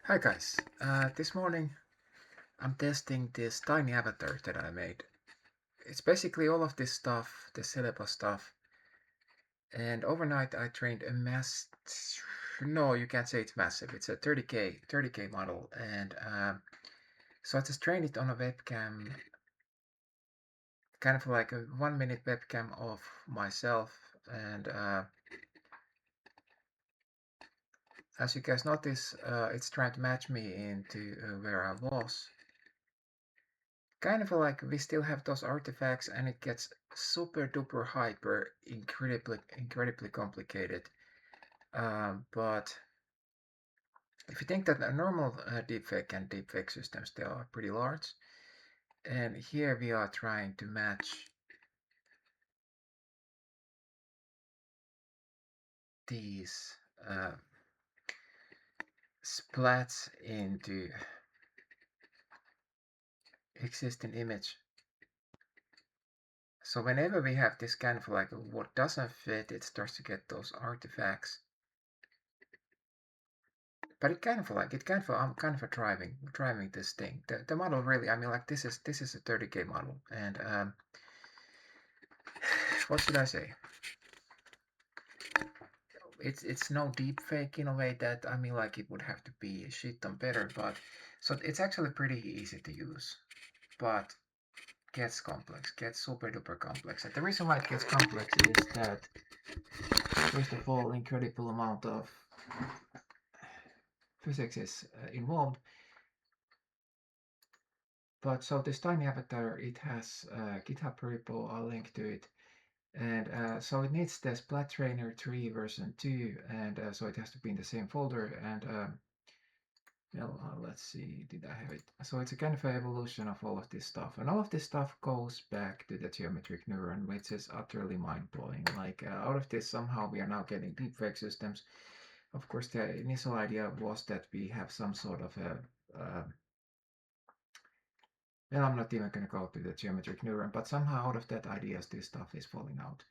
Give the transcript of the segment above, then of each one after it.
Hi guys, this morning I'm testing this tiny avatar that I made. It's basically all of this stuff, the syllabus stuff, and overnight I trained a no, you can't say it's massive, it's a 30K model, and so I just trained it on a webcam, kind of like a 1 minute webcam of myself, and as you guys notice, it's trying to match me into where I was. Kind of like we still have those artifacts and it gets super duper hyper incredibly complicated. But if you think that a normal deepfake and deepfake systems, they are pretty large, and here we are trying to match these uh, splats into existing image. So whenever we have this kind of like what doesn't fit, it starts to get those artifacts. But I'm kind of a driving this thing. The model really, I mean, like this is a 30K model, and what should I say? It's no deep fake in a way that I mean, like it would have to be a shit ton better, but so it's actually pretty easy to use, but gets complex, gets super duper complex. And the reason why it gets complex is that first of all, incredible amount of physics is involved. But so this tiny avatar, it has a GitHub repo, I'll link to it. And so it needs the Splat Trainer 3 version 2, and so it has to be in the same folder. And well, let's see, did I have it? So it's a kind of an evolution of all of this stuff, and all of this stuff goes back to the geometric neuron, which is utterly mind-blowing. Like out of this, somehow we are now getting deepfake systems. Of course, the initial idea was that we have some sort of a well, I'm not even going to go to the geometric neuron, but somehow out of that idea, this stuff is falling out.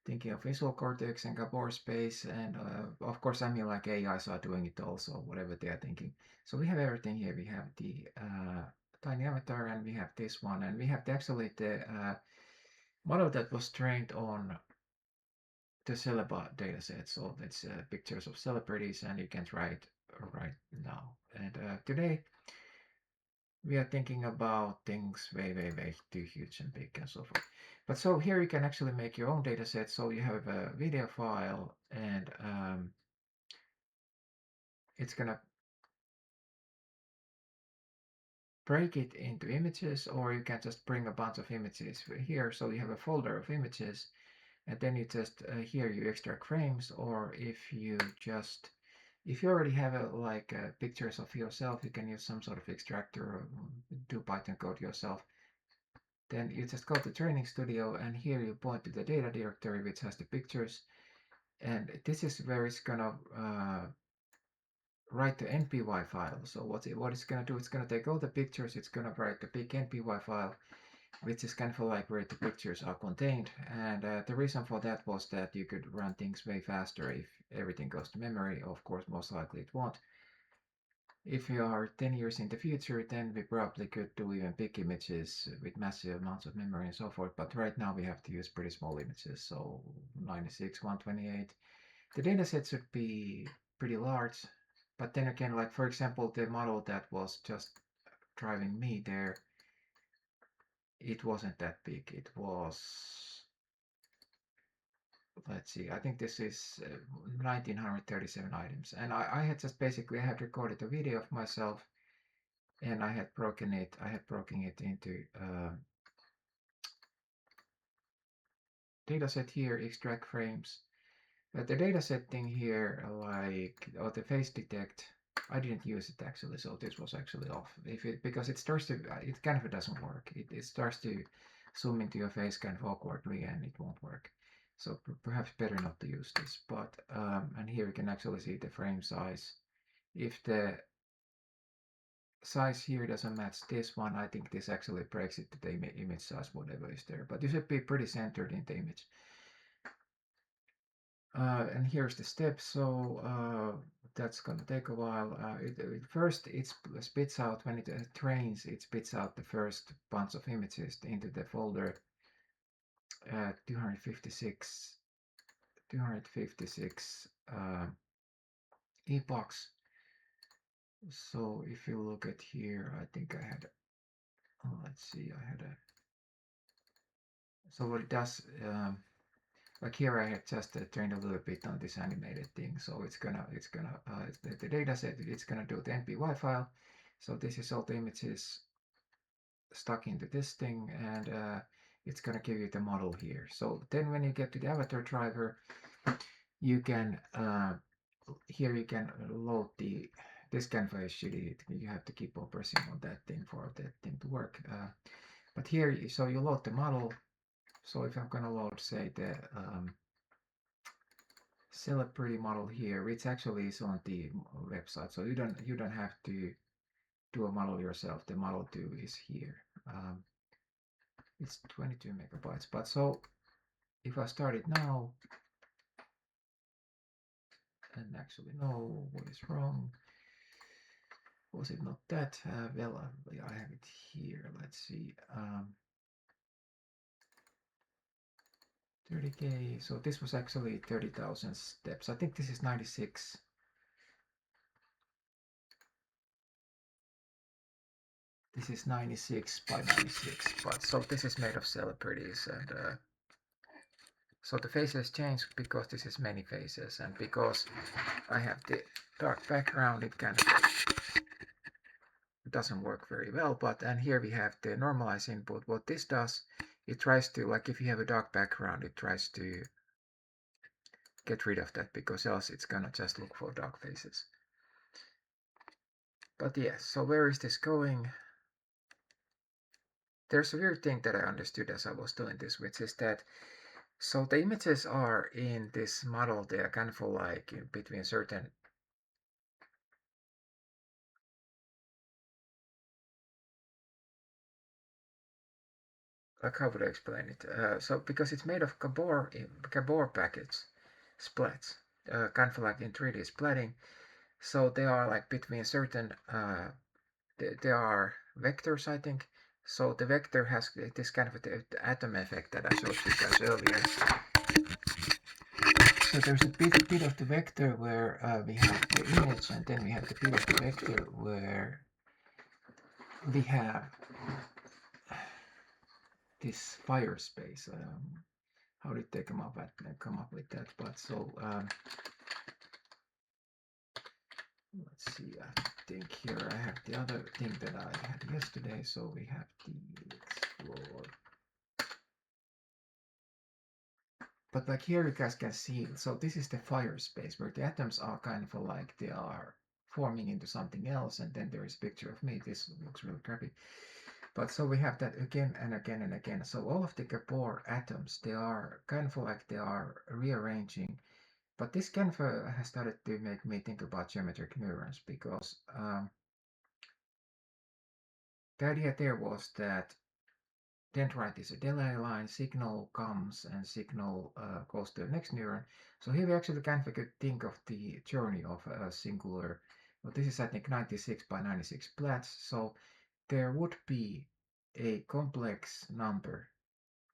Thinking of visual cortex and gabor space, and of course, I mean, like AIs are doing it also, whatever they are thinking. So we have everything here. We have the tiny avatar, and we have this one, and we have actually the model that was trained on the Celeba dataset. So it's pictures of celebrities, and you can try it right now. And today we are thinking about things way too huge and big and so forth. But so here you can actually make your own data set. So you have a video file, and it's gonna break it into images, or you can just bring a bunch of images here. So you have a folder of images, and then you just here you extract frames, or if you already have pictures of yourself, you can use some sort of extractor or do Python code yourself. Then you just go to Training Studio, and here you point to the data directory which has the pictures, and this is where it's gonna write the NPY file. So what it's gonna do, it's gonna take all the pictures, it's gonna write the big NPY file, which is kind of like where the pictures are contained. And the reason for that was that you could run things way faster if everything goes to memory. Of course, most likely it won't. If you are 10 years in the future, then we probably could do even big images with massive amounts of memory and so forth. But right now we have to use pretty small images, so 96, 128. The dataset should be pretty large. But then again, like for example, the model that was just driving me there, it wasn't that big. It was, let's see, I think this is 1937 items. And I had just basically, I had recorded a video of myself, and I had broken it into dataset here, extract frames. But the dataset thing here, or the face detect, I didn't use it actually, so this was actually off. Because it starts to, it kind of doesn't work. It starts to zoom into your face kind of awkwardly, and it won't work. So perhaps better not to use this. But and here you can actually see the frame size. If the size here doesn't match this one, I think this actually breaks it to the image size, whatever is there. But you should be pretty centered in the image. And here's the steps. So that's gonna take a while. First it spits out when it trains. It spits out the first bunch of images into the folder 256 epochs. So if you look at here, I think I had. Let's see, I had a. So what it does, like here I had just trained a little bit on this animated thing. So it's gonna the data set. It's gonna do the NPY file. So this is all the images stuck into this thing, and it's gonna give you the model here. So then when you get to the avatar driver, you can here you can load this Canva is shitty. You have to keep on pressing on that thing for that thing to work. But here, so you load the model. So if I'm gonna load, say, the celebrity model here, which actually is on the website, so you don't have to do a model yourself. The model 2 is here. It's 22 megabytes. But so if I start it now, and actually no, what is wrong? Was it not that? Well, I have it here. Let's see. 30K. So this was actually 30,000 steps. I think this is 96. This is 96 by 96. But so this is made of celebrities, and so the faces change because this is many faces, and because I have the dark background, it kind of doesn't work very well. But and here we have the normalize input. What this does, it tries to, like, if you have a dark background, it tries to get rid of that, because else it's gonna just look for dark faces. But yes, so where is this going? There's a weird thing that I understood as I was doing this, which is that so the images are in this model. They are kind of like in between certain. Like, how would I explain it? So because it's made of gabor packets, splats, kind of like in 3D splatting. So they are like between certain. They are vectors, I think. So the vector has this kind of the atom effect that I showed you guys earlier. So there's a bit of the vector where we have the image, and then we have the bit of the vector where we have this fire space. How did they come up with that? But so let's see. I think here I have the other thing that I had yesterday. So we have the explore. But like here you guys can see, so this is the fire space where the atoms are kind of like they are forming into something else, and then there is a picture of me. This looks really crappy. But so we have that again and again and again. So all of the gabor atoms, they are kind of like they are rearranging. But this kind of has started to make me think about geometric neurons, because the idea there was that dendrite is a delay line, signal comes and signal goes to the next neuron. So here we actually kind of could think of the journey of a singular, well, this is I think 96 by 96 splats. So there would be a complex number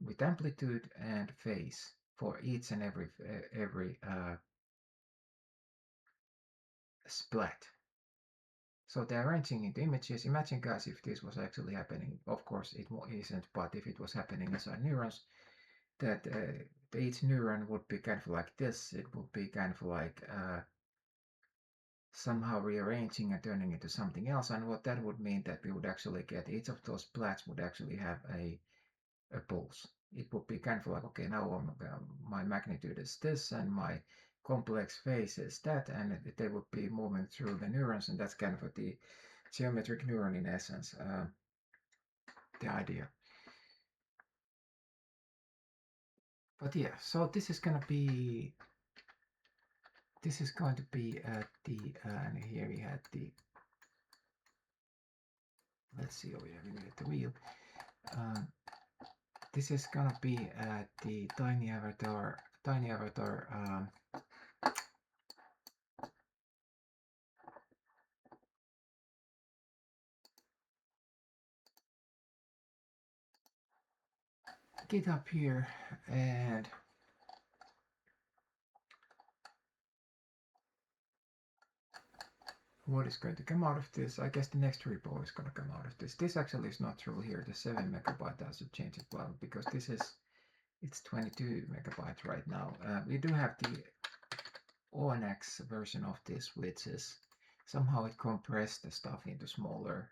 with amplitude and phase for each and every splat. So they're arranging into images. Imagine, guys, if this was actually happening. Of course, it isn't, but if it was happening inside neurons, that each neuron would be kind of like this. It would be kind of like somehow rearranging and turning into something else. And what that would mean, that we would actually get each of those plats would actually have a pulse. It would be kind of like, okay, now my magnitude is this, and my complex phase is that, and they would be moving through the neurons, and that's kind of the geometric neuron in essence, the idea. But yeah, so this is going to be at the and here we had the, let's see, oh yeah, we need the wheel. um, this is gonna be at the tiny avatar GitHub here, and what is going to come out of this? I guess the next repo is going to come out of this. This actually is not true here. The 7 megabyte has to change as well, because this is, it's 22 megabytes right now. We do have the ONX version of this, which is somehow it compressed the stuff into smaller.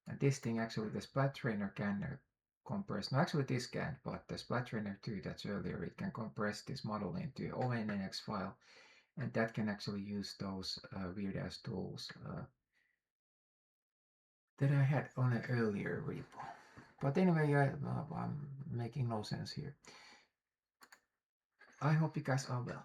And this thing actually, the splat trainer can compress. No, actually this can't, but the splat trainer 2 that's earlier, it can compress this model into ONNX file, and that can actually use those weird ass tools that I had on an earlier repo. But anyway, I'm making no sense here. I hope you guys are well.